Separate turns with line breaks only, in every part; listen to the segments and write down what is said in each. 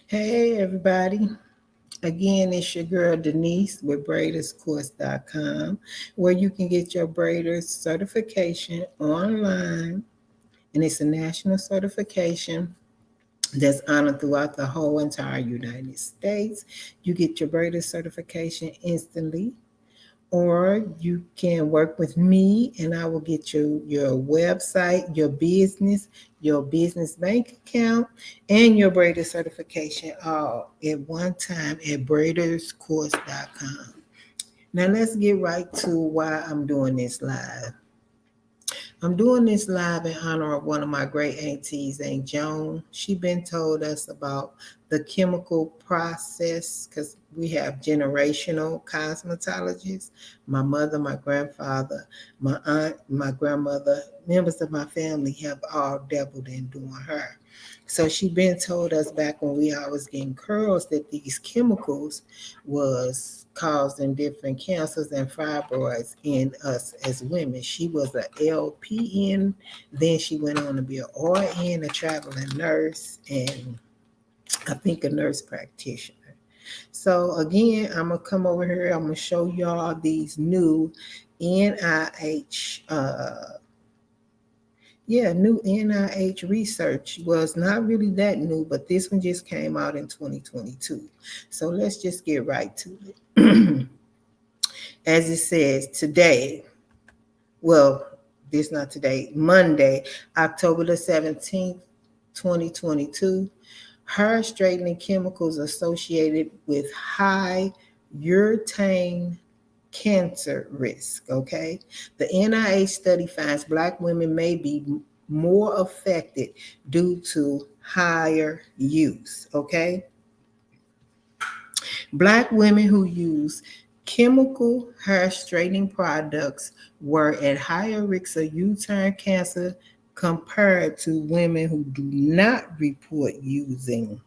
Hey, everybody. Again, it's your girl Denise with braiderscourse.com, where you can get your braiders certification online. And it's a national certification that's honored throughout the whole entire United States. You get your braider certification instantly, or you can work with me and I will get you your website, your business bank account, and your Braider certification all at one time at braiderscourse.com. Now let's get right to why I'm doing this live. I'm doing this live in honor of one of my great aunties, Aunt Joan. She been told us about the chemical process because we have generational cosmetologists. My mother, my grandfather, my aunt, my grandmother, members of my family have all dabbled in doing her. So she been told us back when we always getting curls that these chemicals was causing different cancers and fibroids in us as women. She was a LPN, then she went on to be an RN, a traveling nurse, and I think a nurse practitioner. So again, I'm gonna come over here. I'm gonna show y'all these new NIH new NIH research was not really that new, but this one just came out in 2022. So let's just get right to it. As it says today, well, this not today, Monday, October the 17th, 2022, hair straightening chemicals associated with high urethane cancer risk. Okay, the NIH study finds Black women may be more affected due to higher use. Okay, Black women who use chemical hair straightening products were at higher risk of uterine cancer compared to women who do not report using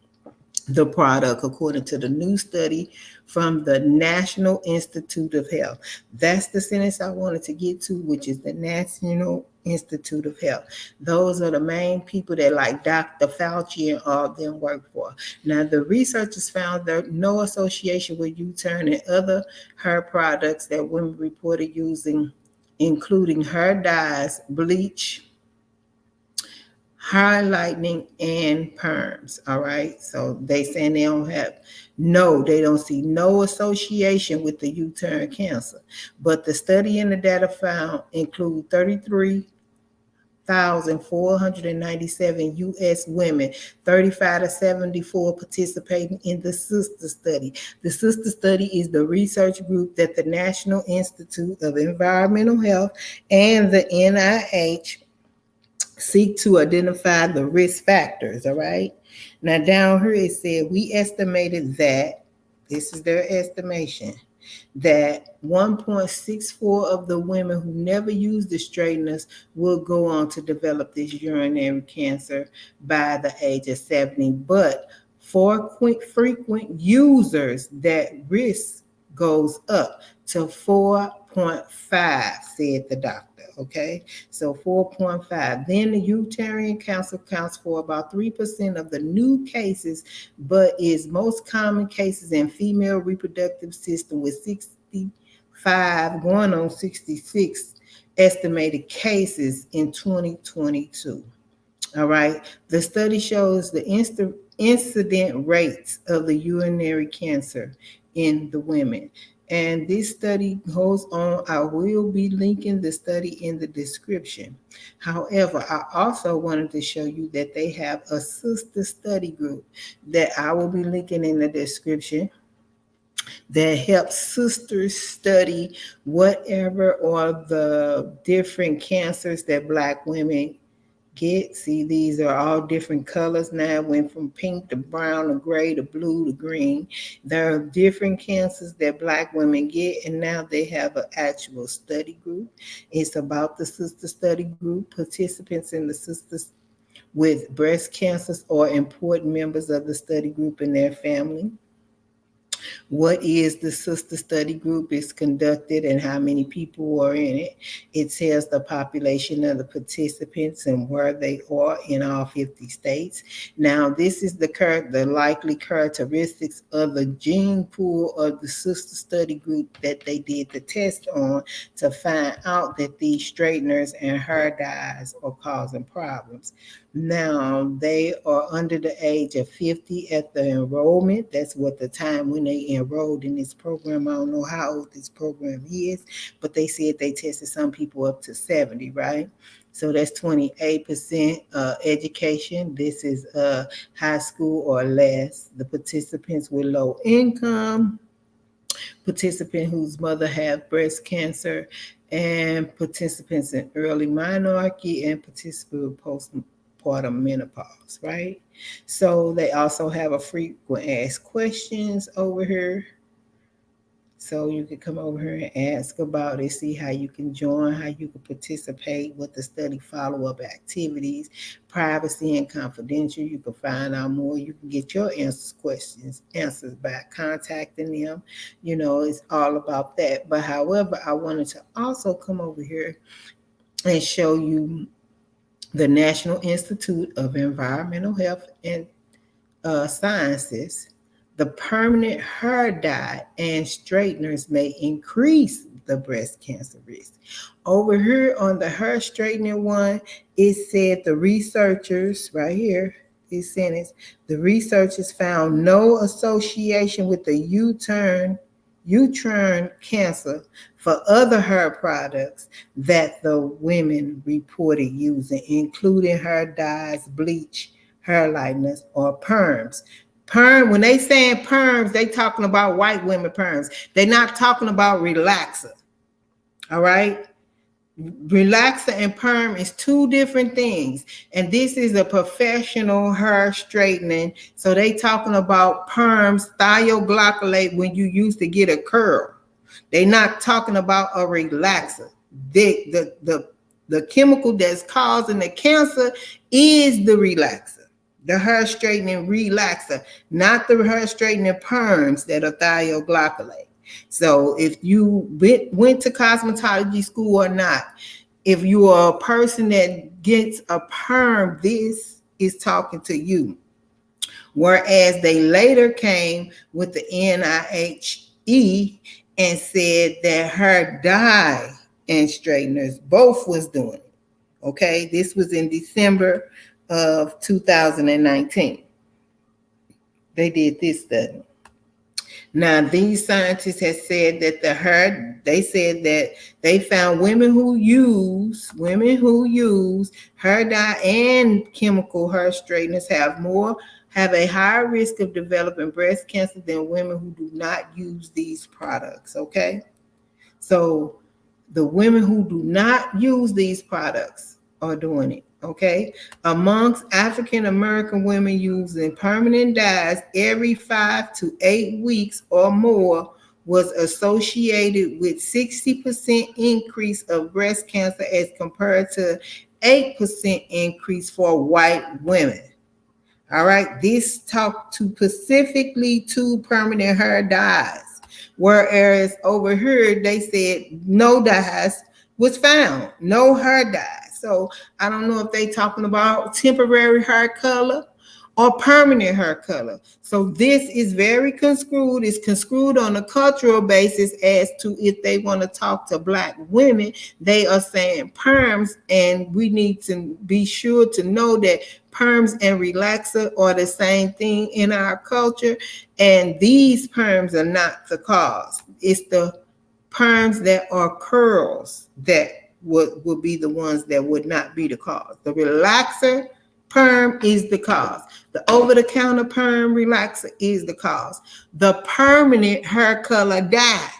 the product, according to the new study from the National Institute of Health. That's the sentence I wanted to get to, which is the National Institute of Health. Those are the main people that like Dr. Fauci and all of them work for. Now, the researchers found there no association with uterine and other hair products that women reported using, including hair dyes, bleach, highlighting, and perms. All right. So they saying they don't see no association with the uterine cancer. But the study and the data found include 33,497 U.S. women, 35 to 74 participating in the sister study. The sister study is the research group that the National Institute of Environmental Health and the NIH seek to identify the risk factors. All right. Now, down here it said we estimated that this is their estimation that 1.64 of the women who never used the straighteners will go on to develop this urinary cancer by the age of 70. But for frequent users, that risk goes up to 4.5, said the doctor. Okay, so 4.5. Then the uterine cancer counts for about 3% of the new cases, but is most common cases in female reproductive system, with 65 going on 66 estimated cases in 2022. All right. The study shows the incident rates of the urinary cancer in the women. And this study goes on. I will be linking the study in the description. However, I also wanted to show you that they have a sister study group that I will be linking in the description that helps sisters study whatever are the different cancers that Black women get. See, these are all different colors now. Went from pink to brown to gray to blue to green. There are different cancers that Black women get, and now they have an actual study group. It's about the sister study group. Participants in the sisters with breast cancers or important members of the study group and their family. What is the sister study group is conducted and how many people are in it. It tells the population of the participants and where they are in all 50 states. Now, this is the likely characteristics of the gene pool of the sister study group that they did the test on to find out that these straighteners and hair dyes are causing problems. Now, they are under the age of 50 at the enrollment. That's what the time when they enrolled in this program. I don't know how old this program is, but they said they tested some people up to 70, right? So that's 28% education. This is high school or less. The participants with low income, participant whose mother had breast cancer, and participants in early minority and participant with postpartum menopause, right? So they also have a frequent asked questions over here. So you can come over here and ask about it, see how you can join, how you can participate with the study follow-up activities, privacy and confidential. You can find out more. You can get your answers by contacting them. It's all about that. But however, I wanted to also come over here and show you the National Institute of Environmental Health and Sciences. The permanent hair dye and straighteners may increase the breast cancer risk. Over here on the hair straightening one, it said the researchers, right here, this sentence, the researchers found no association with the uterine cancer for other hair products that the women reported using, including hair dyes, bleach, hair lighteners, or perms. When they saying perms, they talking about white women perms. They're not talking about relaxer. All right? Relaxer and perm is two different things. And this is a professional hair straightening. So they talking about perms, thioglycolate, when you used to get a curl. They're not talking about a relaxer. The chemical that's causing the cancer is the relaxer. The hair straightening relaxer, not the hair straightening perms that are thioglycolate. So if you went to cosmetology school or not, if you are a person that gets a perm, this is talking to you. Whereas they later came with the NIH and said that hair dye and straighteners both was doing it. Okay, this was in December of 2019. They did this study. Now, these scientists have said that they said that they found women who use hair dye and chemical hair straighteners have a higher risk of developing breast cancer than women who do not use these products. Okay, so the women who do not use these products are doing it. Okay, amongst African American women using permanent dyes every 5 to 8 weeks or more was associated with 60% increase of breast cancer as compared to 8% increase for white women. All right, this talked to specifically to permanent hair dyes, whereas over here they said no dyes was found, no hair dye. So I don't know if they talking about temporary hair color or permanent hair color. So this is very construed. It's construed on a cultural basis as to if they want to talk to Black women, they are saying perms, and we need to be sure to know that perms and relaxer are the same thing in our culture, and these perms are not the cause. It's the perms that are curls that would be the ones that would not be the cause. The relaxer perm is the cause. The over-the-counter perm relaxer is the cause. The permanent hair color dye,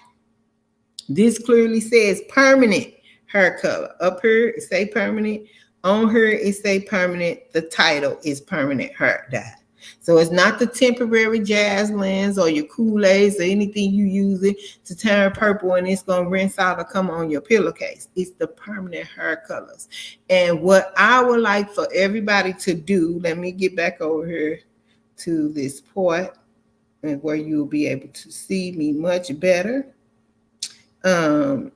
this clearly says permanent hair color. Up here it say permanent. On here it say permanent. The title is permanent hair dye. So it's not the temporary Jazzlins or your Kool-Aids or anything you use it to turn purple and it's going to rinse out or come on your pillowcase. It's the permanent hair colors. And what I would like for everybody to do, let me get back over here to this part. and where you'll be able to see me much better. Um,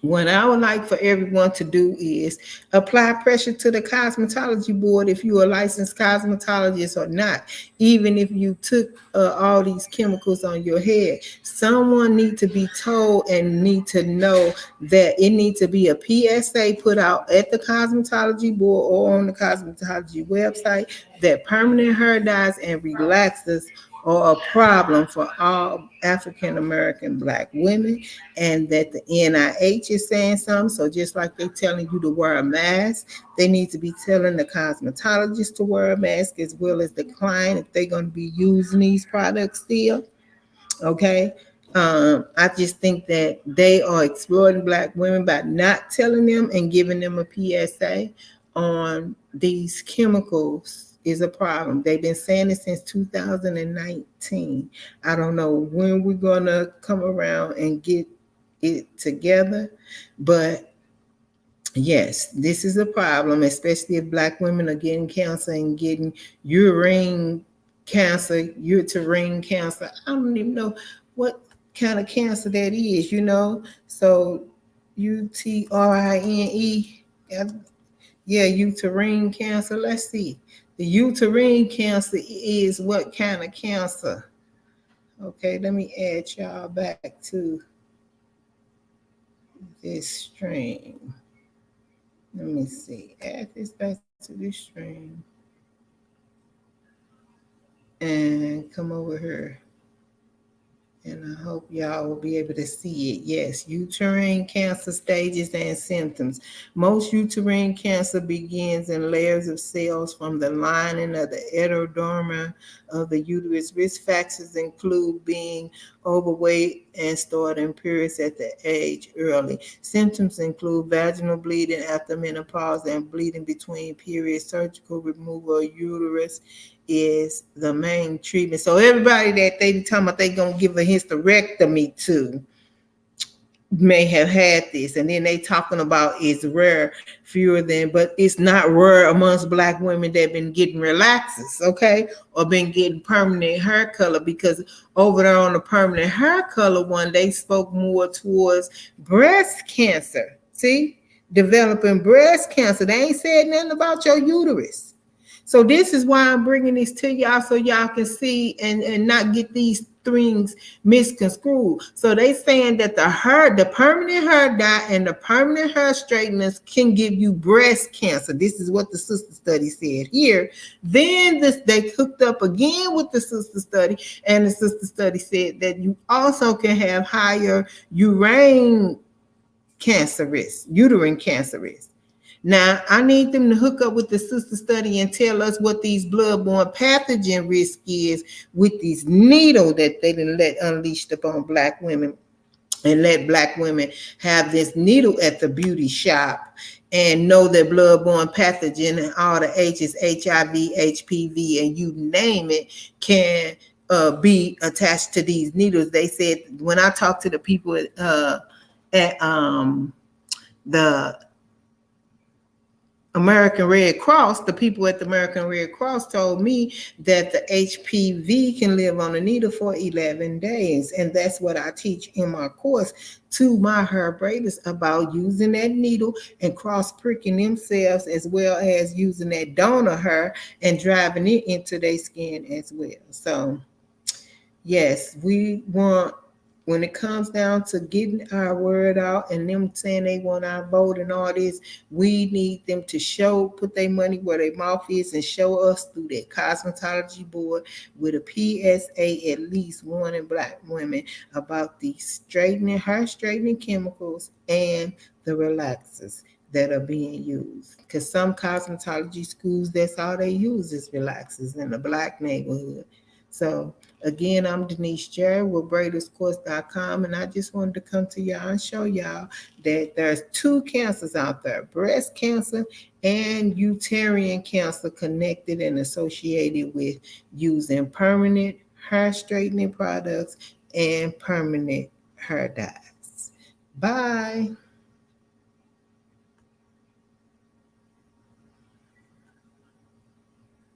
what I would like for everyone to do is apply pressure to the cosmetology board if you're a licensed cosmetologist or not. Even if you took all these chemicals on your head, someone need to be told and need to know that it needs to be a PSA put out at the cosmetology board or on the cosmetology website that permanent hair dyes and relaxers are a problem for all African American Black women, and that the NIH is saying something. So just like they're telling you to wear a mask, they need to be telling the cosmetologist to wear a mask as well as the client if they're going to be using these products still. Okay. I just think that they are exploiting Black women by not telling them and giving them a PSA on these chemicals is a problem. They've been saying it since 2019. I don't know when we're going to come around and get it together, but yes, this is a problem, especially if Black women are getting cancer and getting uterine uterine cancer. I don't even know what kind of cancer that is, you know. So Utrine, yeah, uterine cancer. Let's see. The uterine cancer is what kind of cancer? Okay, let me add y'all back to this stream. Let me see. Add this back to this stream. And come over here. And I hope y'all will be able to see it. Yes, uterine cancer stages and symptoms. Most uterine cancer begins in layers of cells from the lining of the endoderma of the uterus. Risk factors include being overweight and starting periods at the age early. Symptoms include vaginal bleeding after menopause and bleeding between periods. Surgical removal of uterus is the main treatment. So everybody that they be talking about they gonna give a hysterectomy to may have had this, and then they talking about it's rare, fewer than, but it's not rare amongst Black women that been getting relaxers, okay, or been getting permanent hair color, because over there on the permanent hair color one, they spoke more towards breast cancer. See, developing breast cancer. They ain't said nothing about your uterus. So this is why I'm bringing this to y'all so y'all can see and not get these things misconstrued. So they saying that the permanent hair dye and the permanent hair straighteners can give you breast cancer. This is what the sister study said here. Then they hooked up again with the sister study, and the sister study said that you also can have higher uterine cancer risk. Now, I need them to hook up with the sister study and tell us what these bloodborne pathogen risk is with these needle that they didn't let unleashed upon Black women, and let Black women have this needle at the beauty shop and know that bloodborne pathogen and all the H's, HIV, HPV, and you name it, can be attached to these needles. They said, when I talked to the people at the American Red Cross, the people at the American Red Cross told me that the HPV can live on a needle for 11 days. And that's what I teach in my course to my hair braiders about using that needle and cross pricking themselves, as well as using that donor hair and driving it into their skin as well. So yes, we want, when it comes down to getting our word out and them saying they want our vote and all this, we need them to put their money where their mouth is and show us through that cosmetology board with a PSA at least warning Black women about the hair straightening chemicals and the relaxers that are being used. Because some cosmetology schools, that's all they use is relaxers in the Black neighborhood. So again, I'm Denise Jarrett with BraidersCourse.com, and I just wanted to come to y'all and show y'all that there's two cancers out there, breast cancer and uterine cancer, connected and associated with using permanent hair straightening products and permanent hair dyes. Bye.